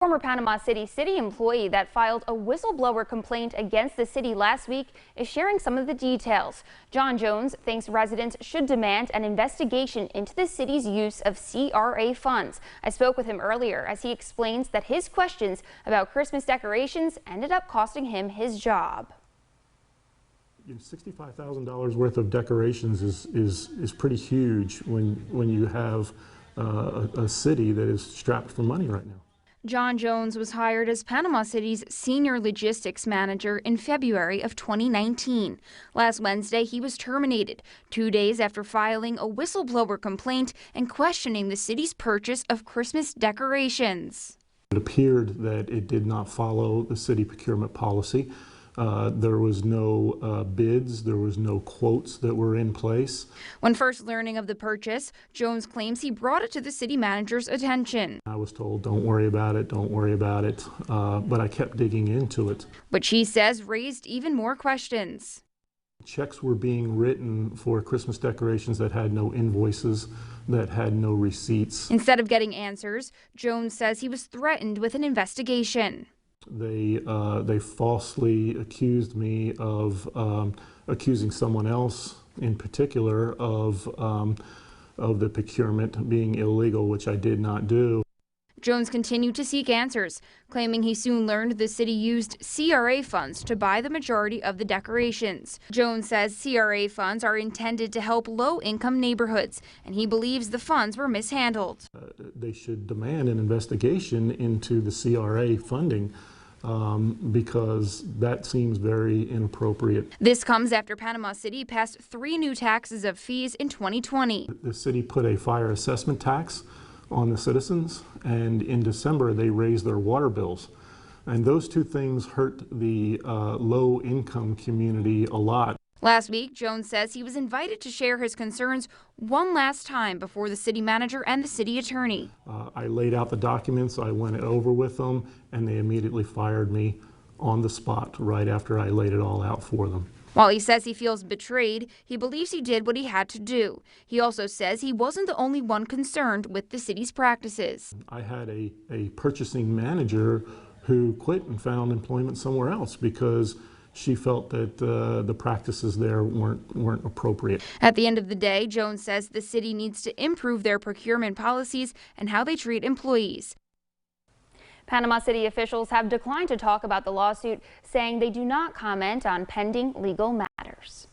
Former Panama City employee that filed a whistleblower complaint against the city last week is sharing some of the details. John Jones thinks residents should demand an investigation into the city's use of CRA funds. I spoke with him earlier as he explains that his questions about Christmas decorations ended up costing him his job. $65,000 worth of decorations is pretty huge when you have a city that is strapped for money right now. John Jones was hired as Panama City's senior logistics manager in February of 2019. Last Wednesday, he was terminated 2 days after filing a whistleblower complaint and questioning the city's purchase of Christmas decorations. It appeared that it did not follow the city procurement policy. There was no bids, there was no quotes that were in place. When first learning of the purchase, Jones claims he brought it to the city manager's attention. I was told, don't worry about it, don't worry about it, but I kept digging into it. Which he says raised even more questions. Checks were being written for Christmas decorations that had no invoices, that had no receipts. Instead of getting answers, Jones says he was threatened with an investigation. They falsely accused me of accusing someone else in particular of the procurement being illegal, which I did not do. Jones continued to seek answers, claiming he soon learned the city used CRA funds to buy the majority of the decorations. Jones says CRA funds are intended to help low-income neighborhoods, and he believes the funds were mishandled. They should demand an investigation into the CRA funding because that seems very inappropriate. This comes after Panama City passed 3 new taxes of fees in 2020. The city put a fire assessment tax on the citizens, and in December they raised their water bills. And those two things hurt the low-income community a lot. Last week, Jones says he was invited to share his concerns one last time before the city manager and the city attorney. I laid out the documents, I went over with them, and they immediately fired me on the spot right after I laid it all out for them. While he says he feels betrayed, he believes he did what he had to do. He also says he wasn't the only one concerned with the city's practices. I had a purchasing manager who quit and found employment somewhere else because she felt that the practices there weren't appropriate. At the end of the day, Jones says the city needs to improve their procurement policies and how they treat employees. Panama City officials have declined to talk about the lawsuit, saying they do not comment on pending legal matters.